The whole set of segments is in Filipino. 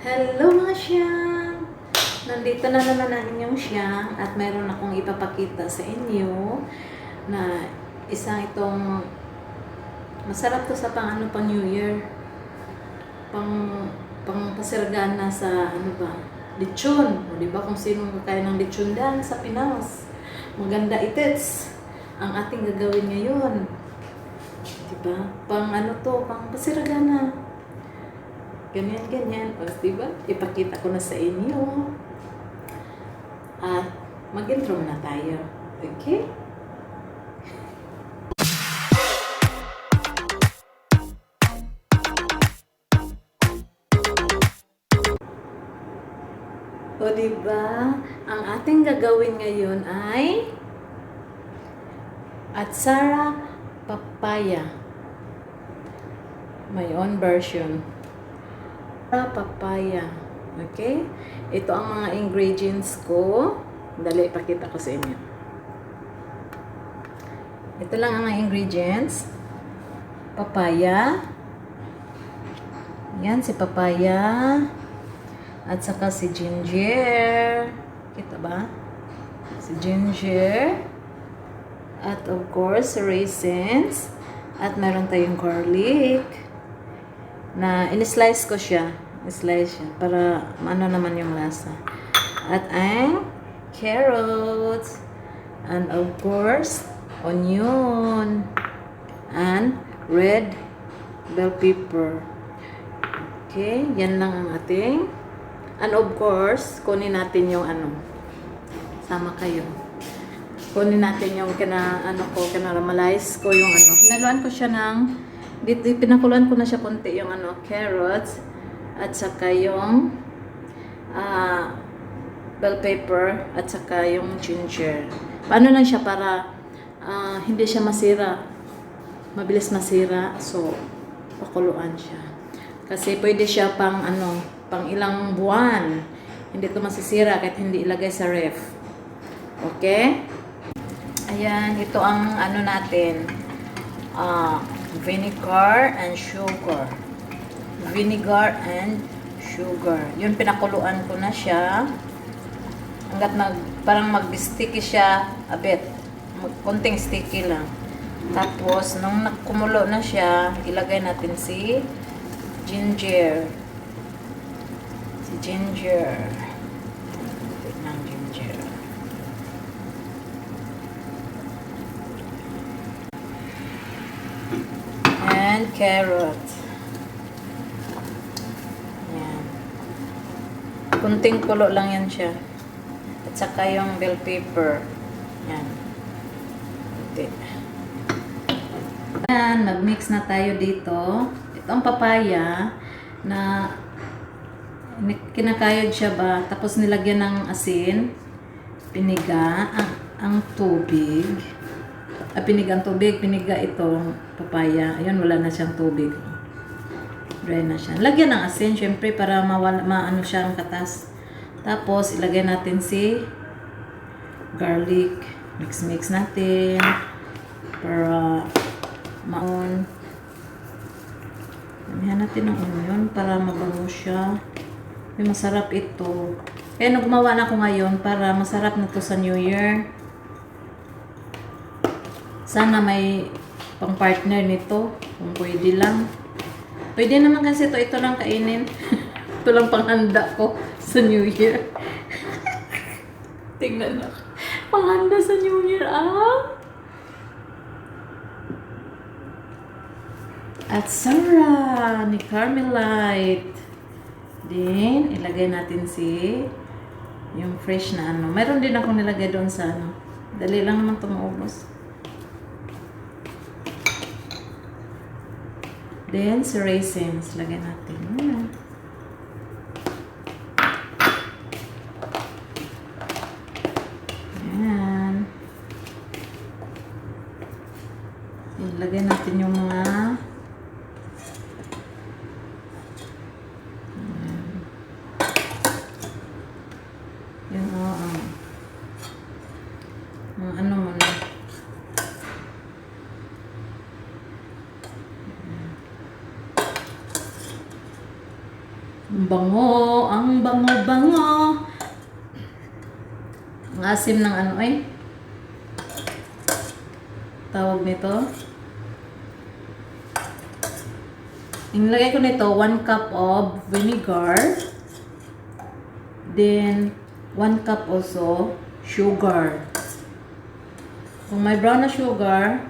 Hello mga siyang! Nandito na naman ang inyong siyang at mayroon akong ipapakita sa inyo na isang itong masarap to sa pang New Year. Pang pasirgana sa lechon. O diba kung sino kaya ng lechon dan sa Pinas. Maganda itets ang ating gagawin ngayon. Diba? Pang pang pasirgana. Ganyan. O, diba? Ipakita ko na sa inyo. At mag-intro na tayo. Okay? O, diba? Ang ating gagawin ngayon ay ATSARA papaya. My own version. Papaya. Okay? Ito ang mga ingredients ko. Dali, ipakita ko sa inyo. Ito lang ang mga ingredients. Papaya. Yan, si papaya. At saka si ginger. Kita ba? Si ginger. At of course, raisins. At meron tayong garlic. Na in-slice ko siya. I-slice siya para ano naman yung lasa. At ang carrots. And of course, onion. And red bell pepper. Okay, yan lang ang ating. And of course, kunin natin yung sama kayo. Kunin natin yung kinaramalize ko yung Hinaluan ko siya ng dito, pinakuluan ko na siya konti yung carrots at saka yung bell pepper at saka yung ginger. Paano lang siya para hindi siya masira. Mabilis masira. So, pakuluan siya. Kasi pwede siya pang pang ilang buwan. Hindi ito masisira kahit hindi ilagay sa ref. Okay? Ayan, ito ang natin. Vinegar and sugar. Vinegar and sugar. Yun, pinakuluan ko na siya. Hanggat parang mag-sticky siya a bit. Konting sticky lang. Tapos, nung nakumulo na siya, ilagay natin si ginger. Si ginger. Tignan ginger. And carrot. Yan. Kunting kulo lang yan siya. At saka yung bell pepper. Yan. Kunti. Yan. Mag-mix na tayo dito. Ito ang papaya na kinakayod siya ba. Tapos nilagyan ng asin. Piniga. Ang tubig. Piniga ang tubig, piniga itong papaya. Ayun, wala na siyang tubig. Dry na siya. Lagyan ng asin, syempre, para maano siya ang katas. Tapos, ilagay natin si garlic. Mix natin. Para maon. Damihan natin ng onion para mabango siya. May masarap ito. Kaya gumawa na ako ngayon para masarap na to sa New Year. Sana may pang-partner nito. Kung pwede lang. Pwede naman kasi ito lang kainin. Ito lang panghanda ko sa New Year. Tingnan na. Panghanda sa New Year, ATSARA ni CARMELITE. Then, ilagay natin yung fresh na Mayroon din ako nilagay doon sa Dali lang naman ito maubos. Then, sa raisins, lagay natin. Ayan. Ilagay natin yung mga yung mo na. Bango, ang bango-bango. Ang asim ng ano ay tawag nito. Inilagay ko nito 1 cup of vinegar. Then 1 cup also sugar. Kung may brown na sugar,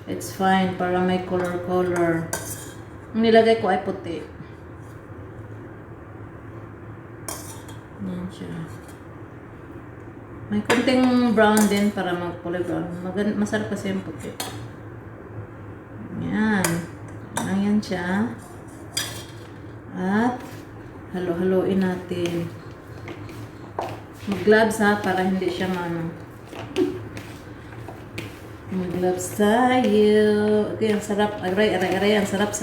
it's fine para may color. Ang nilagay ko ay puti. Yan siya. May konting brown din para magkulay brown. Masarap kasi yung puti. Yan. Yan siya. At halo-haloin natin. Mag-gloves ha para hindi siya mag-gloves tayo. Okay, ang sarap. Aray, ang sarap.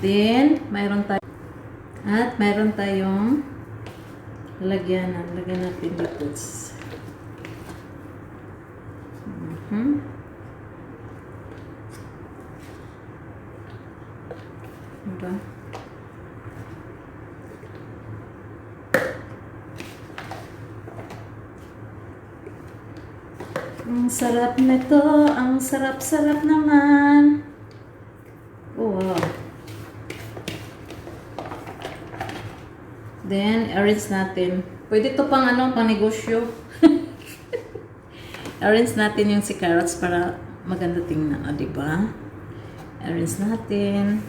Then, mayroon tayong lagyan natin liquids. Diba? Ang sarap nito, ang sarap-sarap naman. Oh, wow. Then, arrange natin. Pwede to pang pang negosyo. Arrange natin yung si carrots para maganda tingnan, diba? Arrange natin.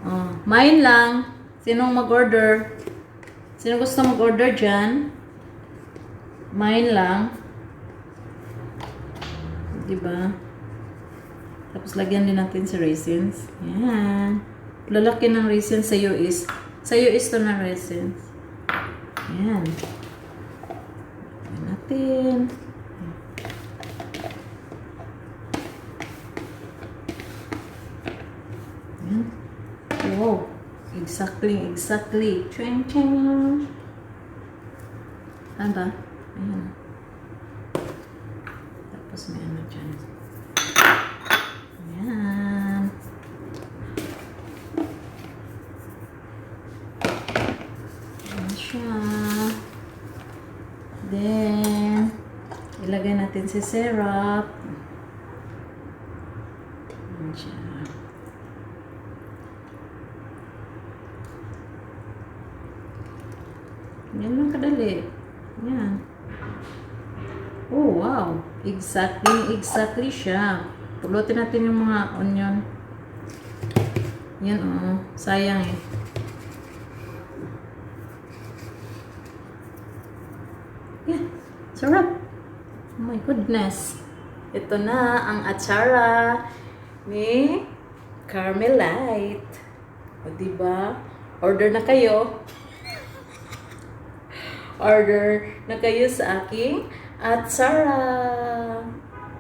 Oh, mine lang. Sinong mag-order? Sino gusto mag-order dyan? Mine lang. Diba? Tapos lagyan din natin si raisins. Yan. Lalaki ng raisins sa US. Sa US to na raisins. Ayan. Ayan natin. Ayan. Wow. Exactly. Ching. Ano ba? Ayan. Tapos may ano dyan. Ayan. Then, ilagay natin si syrup. Ayan siya. Yan lang kadali. Yan. Oh, wow. Exactly siya. Pulutin natin yung mga onion. Yan, oh. Sayang eh. Yeah, sarap. Oh my goodness. Ito na ang atsara ni Carmelite. O diba? Order na kayo. Order na kayo sa aking atsara.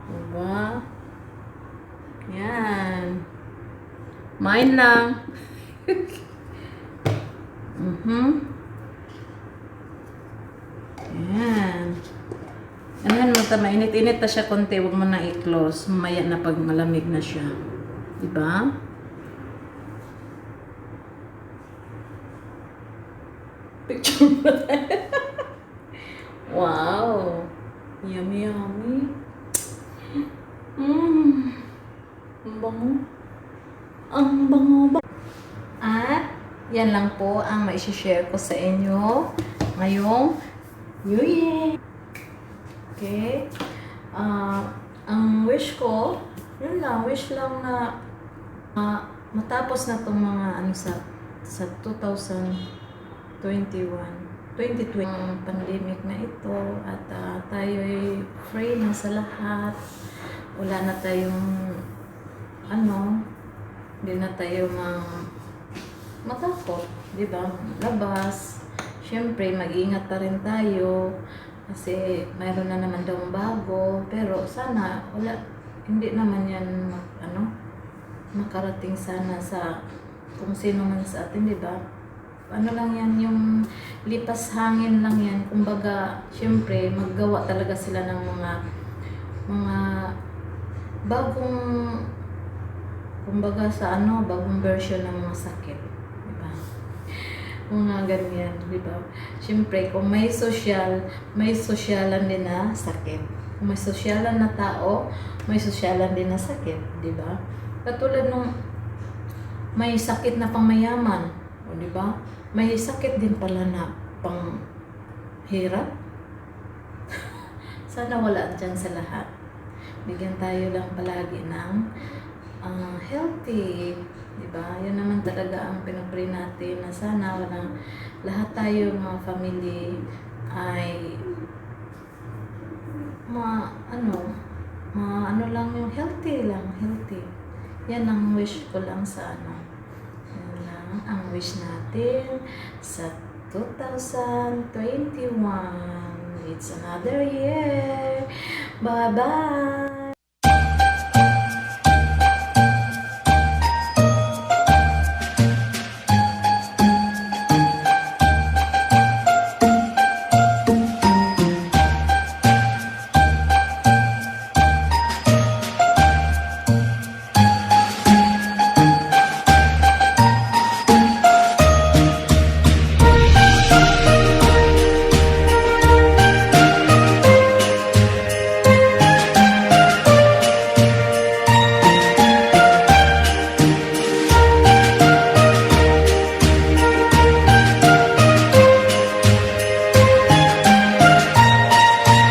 Diba? Yan. Mine lang. Yan. Ano mo ta, mainit-init na siya konti, huwag mo na i-close. Mamaya na pag malamig na siya. Diba? Picture mo tayo. Wow. Yummy. Ang bango. At yan lang po ang mai-share ko sa inyo ngayong New Year. Okay. Ang wish ko, yun lang, wish lang na matapos na itong mga sa 2020 ang pandemic na ito at tayo'y free na sa lahat. Wala na tayong hindi na tayo matakot, di ba? Labas. Siyempre, mag-iingat pa rin tayo kasi mayroon na naman daw bago, pero sana hindi naman yan makarating sana sa kung sino man sa atin, di ba? Ano lang yan, yung lipas hangin lang yan. Kumbaga, siyempre, maggawa talaga sila ng mga bagong kumbaga sa ano, bagong version ng mga sakit. Diba? Mga ganyan, diba? Siyempre, kung may sosyalan din na sakit. Kung may sosyalan na tao, may sosyalan din na sakit, diba? Katulad nung may sakit na pangmayaman, o diba? May sakit din pala na panghirap. Sana wala dyan sa lahat. Bigyan tayo lang palagi ng healthy, diba? Yun naman talaga ang pinapray natin na sana walang lahat tayo mga family ay ano lang yung healthy lang, healthy. Yan ang wish ko lang sa ano. Yan lang ang wish natin sa 2021. It's another year. Bye-bye!